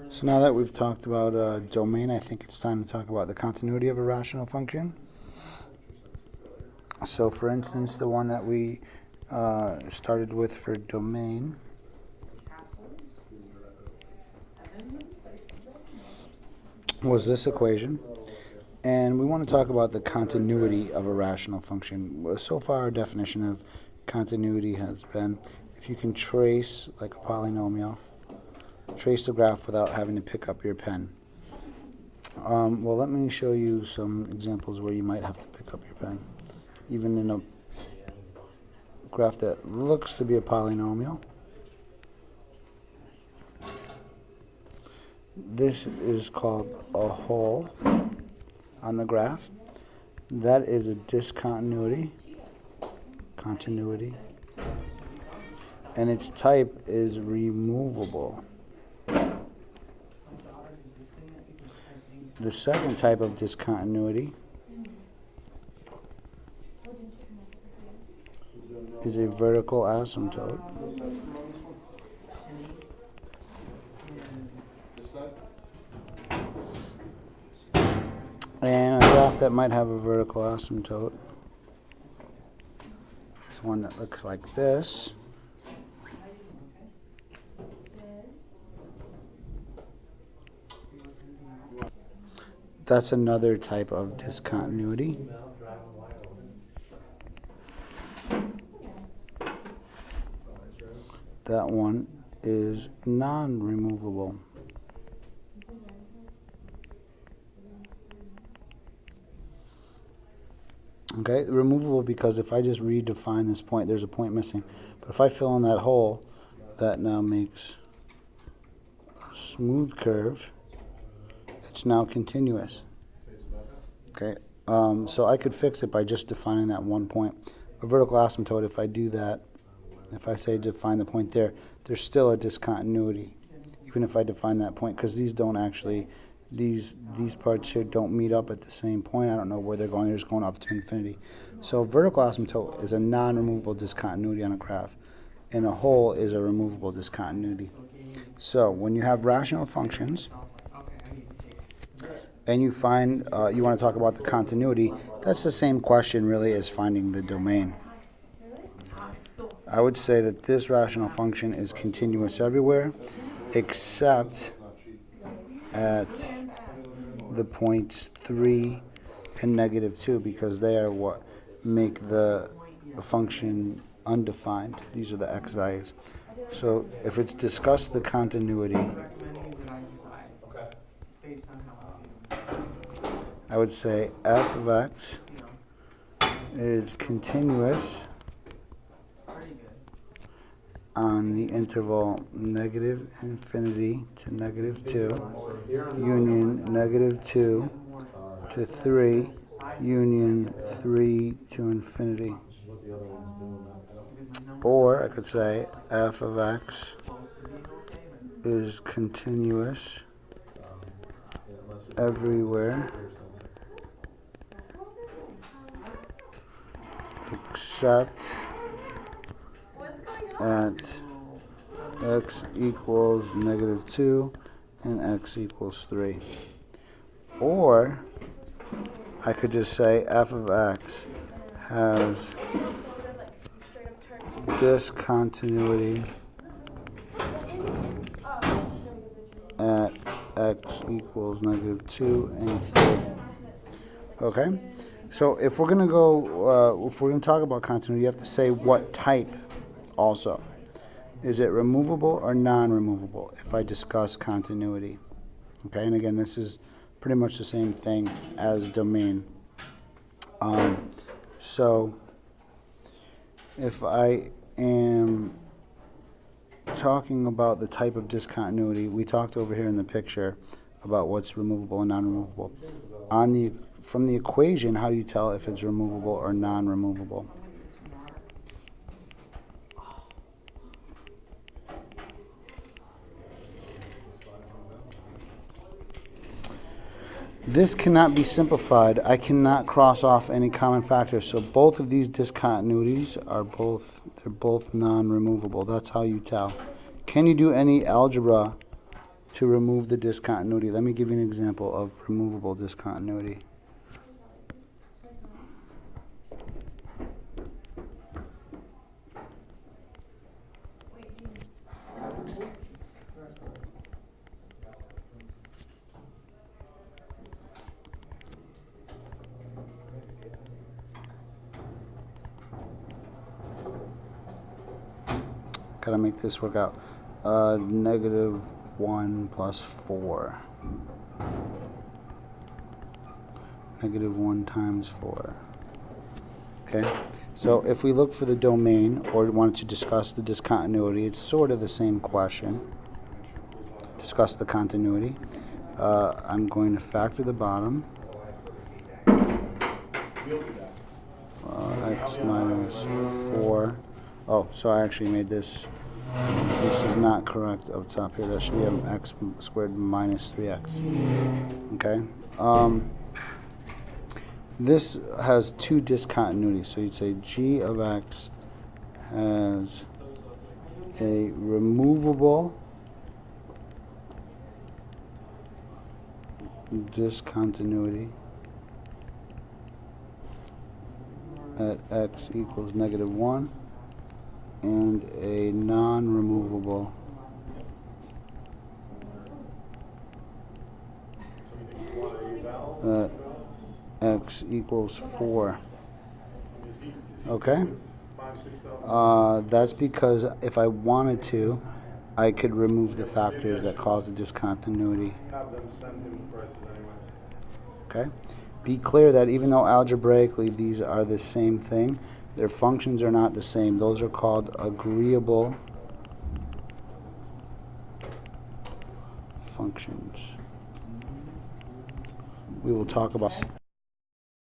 So now that we've talked about a domain, I think it's time to talk about the continuity of a rational function. So for instance, the one that we started with for domain was this equation. And we want to talk about the continuity of a rational function. So far, our definition of continuity has been if you can trace, like a polynomial, trace the graph without having to pick up your pen. Well, let me show you some examples where you might have to pick up your pen. Even in a graph that looks to be a polynomial. This is called a hole on the graph. That is a discontinuity, and its type is removable. The second type of discontinuity is a vertical asymptote. And a graph that might have a vertical asymptote is one that looks like this. That's another type of discontinuity. That one is non-removable. Okay, removable because if I just redefine this point, there's a point missing. But if I fill in that hole, that now makes a smooth curve. It's now continuous. Okay, so I could fix it by just defining that one point. A vertical asymptote, if I do that, if I say define the point there, there's still a discontinuity, even if I define that point, because these don't actually, these parts here don't meet up at the same point. I don't know where they're going. They're just going up to infinity. So vertical asymptote is a non-removable discontinuity on a graph, and a hole is a removable discontinuity. So when you have rational functions, and you find, you want to talk about the continuity, that's the same question really as finding the domain. I would say that this rational function is continuous everywhere except at the points 3 and -2, because they are what make the function undefined. These are the x values. So if it's discussed the continuity, I would say f of x is continuous on the interval -infinity to -2, union -2 to 3, union 3 to infinity. Or I could say f of x is continuous everywhere except at x equals -2 and x equals 3. Or I could just say f of x has discontinuity at x equals -2 and 3. Okay? So if we're going to go, if we're going to talk about continuity, you have to say what type also. Is it removable or non-removable if I discuss continuity? Okay, and again, this is pretty much the same thing as domain. So if I am talking about the type of discontinuity, we talked over here in the picture about what's removable and non-removable. From the equation, how do you tell if it's removable or non-removable? This cannot be simplified. I cannot cross off any common factors. So both of these discontinuities are both non-removable. That's how you tell. Can you do any algebra to remove the discontinuity. Let me give you an example of removable discontinuity. Gotta make this work out. Negative 1 plus 4. Negative 1 times 4. Okay, so if we look for the domain or wanted to discuss the discontinuity, it's sort of the same question. Discuss the continuity. I'm going to factor the bottom. X minus 4. Oh, so I actually made this. This is not correct up top here. That should be x squared minus 3x. Okay. This has two discontinuities. So you'd say g of x has a removable discontinuity at x equals negative 1 and a non-removable at x equals 4. Okay? That's because if I wanted to, I could remove the factors that cause the discontinuity. Okay? Be clear that even though algebraically these are the same thing, their functions are not the same. Those are called agreeable functions. We will talk about